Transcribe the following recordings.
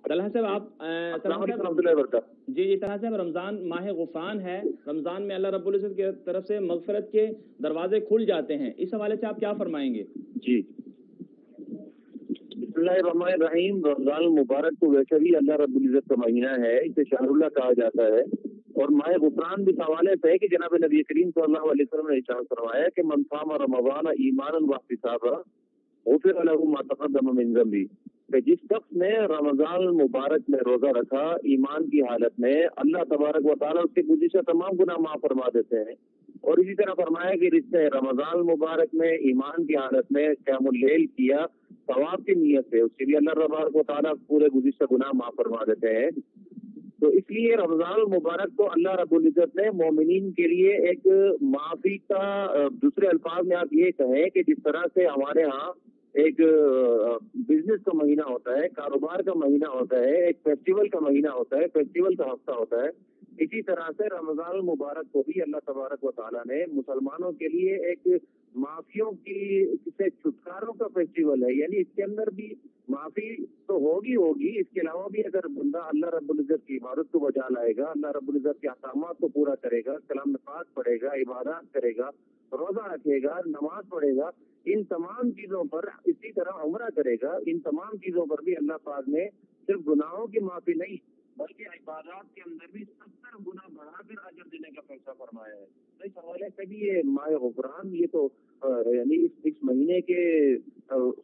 طلحہ صاحب آپ جی طلحہ صاحب، رمضان ماہ غفران ہے، رمضان میں اللہ رب العزت کی طرف سے مغفرت کے دروازے کھل جاتے ہیں، اس حوالے سے آپ کیا فرمائیں گے؟ جی بسم اللہ الرحمن الرحیم. رمضان المبارک تو ویسے بھی اللہ رب العزت کا مہینہ ہے، اسے شہر اللہ کہا جاتا ہے، اور ماہ غفران بھی حوالے سے ہے کہ جناب نبی کریم صلی اللہ علیہ وسلم نے ارشاد فرمایا کہ من صام رمضان ایمانا واحتسابا غفر له ما تقدم من ذنبه، کہ جس شخص نے رمضان المبارک میں روزہ رکھا ایمان کی حالت میں، اللہ تبارک و تعالیٰ اس کے گزشتہ تمام گناہ معاف فرما دیتے ہیں. اور اسی طرح فرمایا کہ جس نے رمضان المبارک میں ایمان کی حالت میں قیام اللیل کیا ثواب کی نیت سے، اس کے بھی اللہ تبارک و تعالیٰ پورے گزشتہ گناہ معاف فرما دیتے ہیں. تو اس لیے رمضان المبارک کو اللہ رب العزت نے مومنین کے لیے ایک معافی کا، دوسرے الفاظ میں آپ یہ کہیں کہ جس طرح سے ہمارے ہاں ایک بزنس کا مہینہ ہوتا ہے، کاروبار کا مہینہ ہوتا ہے، ایک فیسٹیول کا مہینہ ہوتا ہے، فیسٹیول کا ہفتہ ہوتا ہے، اسی طرح سے رمضان المبارک کو بھی اللہ تبارک و تعالیٰ نے مسلمانوں کے لیے ایک معافیوں کی سے چھٹکاروں کا فیسٹیول ہے. یعنی اس کے اندر بھی معافی تو ہوگی، اس کے علاوہ بھی اگر بندہ اللہ رب العزت کی عبادت کو بجا لائے گا، اللہ رب العزت کے احکامات کو پورا کرے گا، کلام پاک پڑھے گا، عبادات کرے گا، روزہ رکھے گا، نماز پڑھے گا، ان تمام چیزوں پر، اسی طرح عمرہ کرے گا، ان تمام چیزوں پر بھی اللہ پاک نے صرف گناہوں کی معافی نہیں بلکہ عبادات کے اندر بھی 70 گنا بڑھا کر اجر دینے کا فیصلہ فرمایا ہے. اس حوالے سے بھی یہ ماہ غفران، یہ تو یعنی اس مہینے کے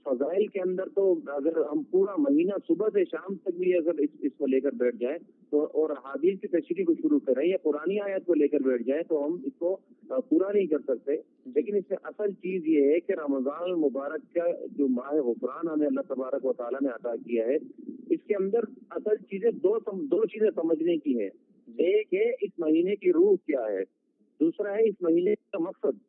فضائل کے اندر تو اگر ہم پورا مہینہ صبح سے شام تک بھی اگر اس کو لے کر بیٹھ جائیں تو، اور حدیث کی تشریح کو شروع کریں یا قرآنی آیت کو لے کر بیٹھ جائیں تو ہم اس کو پورا نہیں کر سکتے. لیکن اس میں اصل چیز یہ ہے کہ رمضان المبارک کا جو ماہ غفران ہمیں اللہ تبارک و تعالیٰ نے عطا کیا ہے، اس کے اندر اصل چیزیں دو چیزیں سمجھنے کی ہیں. ایک ہے اس مہینے کی روح کیا ہے، دوسرا ہے اس مہینے کا مقصد.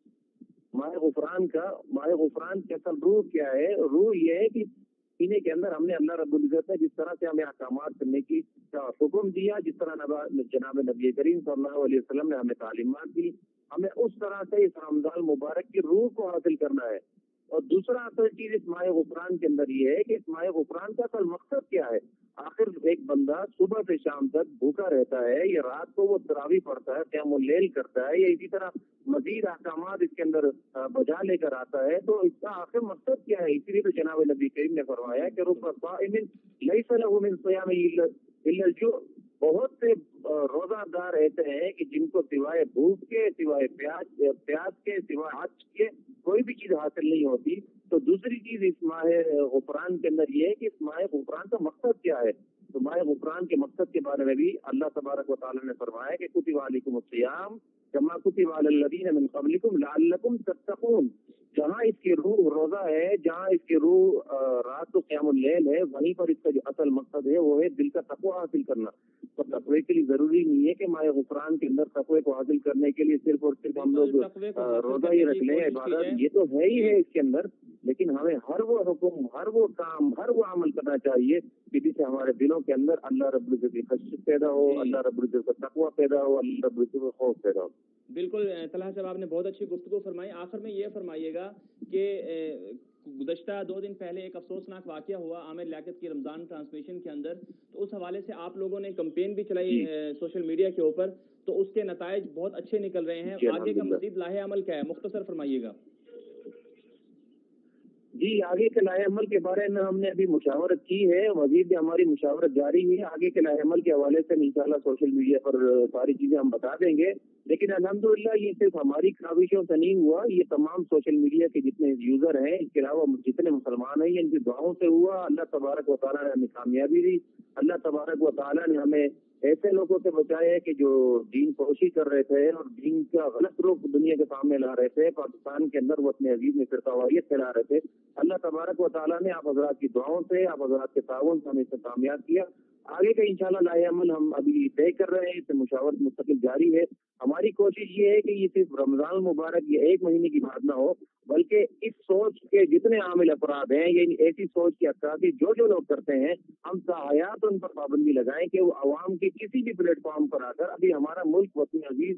ماہ غفران کی اصل روح کیا ہے؟ روح یہ ہے کہ مہینے کے اندر ہم نے اللہ رب العزت نے جس طرح سے ہمیں احکامات کرنے کی حکم دیا، جس طرح جناب نبی کریم صلی اللہ علیہ وسلم نے ہمیں تعلیمات دی، ہمیں اس طرح سے اس رمضان مبارک کی روح کو حاصل کرنا ہے. اور دوسرا اصل چیز اس ماہ غفران کے اندر یہ ہے کہ اس ماہ غفران کا اصل مقصد کیا ہے. آخر ایک بندہ صبح سے شام تک بھوکا رہتا ہے، یا رات کو وہ تراویح پڑھتا ہے، قیام اللیل کرتا ہے، یا اسی طرح مزید احکامات اس کے اندر بجا لے کر آتا ہے، تو اس کا آخر مقصد کیا ہے؟ اسی لیے تو جناب نبی کریم نے فرمایا کہ رب صائم لیس له من صیام الا الجوع. بہت سے روزہ دار ایسے ہیں کہ جن کو سوائے بھوک کے، سوائے پیاس کے، سوائے عطش کے کوئی بھی چیز حاصل نہیں ہوتی. تو دوسری چیز اس ماہ غفران کے اندر یہ ہے کہ اس ماہ غفران کا مقصد کیا ہے. تو ماہ غفران کے مقصد کے بارے میں بھی اللہ تبارک و تعالیٰ نے فرمایا کہ کتب علیکم الصیام کما کتب علی الذین من قبلکم لعلکم تتقون. جہاں اس کی روح روزہ ہے، جہاں اس کی روح رات کو قیام اللیل ہے، وہیں پر اس کا جو اصل مقصد ہے وہ ہے دل کا تقوی حاصل کرنا. تو تقوی کے لیے ضروری نہیں ہے کہ ماہ غفران کے اندر تقوی کو حاصل کرنے کے لیے صرف اور صرف ہم لوگ روزہ ہی رکھ لیں. عبادت یہ تو ہے ہی ہے اس کے اندر، لیکن ہمیں ہر وہ حکم، ہر وہ کام، ہر وہ عمل کرنا چاہیے کہ جس سے ہمارے دلوں کے اندر اللہ رب العزت کی خشیت پیدا ہو، اللہ رب العزت کا تقوی پیدا ہو، اللہ رب العزت کا خوف پیدا ہو. بالکل طلحہ صاحب، آپ نے بہت اچھی گفتگو فرمائی. آخر میں یہ فرمائیے گا کہ گزشتہ 2 دن پہلے ایک افسوسناک واقعہ ہوا عامر لیاقت کی رمضان ٹرانسمیشن کے اندر، تو اس حوالے سے آپ لوگوں نے کمپین بھی چلائی سوشل میڈیا کے اوپر، تو اس کے نتائج بہت اچھے نکل رہے ہیں. آگے کا مزید لاہے عمل کیا ہے، مختصر فرمائیے گا. جی، آگے کے لائحہ عمل کے بارے میں ہم نے ابھی مشاورت کی ہے، مزید بھی ہماری مشاورت جاری ہے. آگے کے لائحہ عمل کے حوالے سے انشاءاللہ سوشل میڈیا پر ساری چیزیں ہم بتا دیں گے. لیکن الحمدللہ یہ صرف ہماری کاوشوں سے نہیں ہوا، یہ تمام سوشل میڈیا کے جتنے یوزر ہیں، اس کے علاوہ جتنے مسلمان ہیں، ان کی دعاؤں سے ہوا. اللہ تبارک و تعالیٰ نے ہمیں کامیابی دی. اللہ تبارک و تعالیٰ نے ہمیں ایسے لوگوں سے بچایا ہے کہ جو دین فروشی کر رہے تھے اور دین کا غلط روپ دنیا کے سامنے لا رہے تھے، پاکستان کے اندر وہ اپنے عزیز میں فرقواریت پھیلا رہے تھے. اللہ تبارک و تعالیٰ نے آپ حضرات کی دعاؤں سے، آپ حضرات کے تعاون سے ہمیں کامیاب کیا. آگے کا انشاءاللہ لائحہ عمل ہم ابھی طے کر رہے ہیں، اس سے مشاورت مستقل جاری ہے. ہماری کوشش یہ ہے کہ یہ صرف رمضان المبارک یہ ایک مہینے کی بات نہ ہو، بلکہ اس سوچ کے جتنے عامل افراد ہیں، یہ ایسی سوچ کے عکاسی جو لوگ کرتے ہیں، ہم ساحیات ان پر پابندی لگائیں کہ وہ عوام کے کسی بھی پلیٹ فارم پر آ کر، ابھی ہمارا ملک وطن عزیز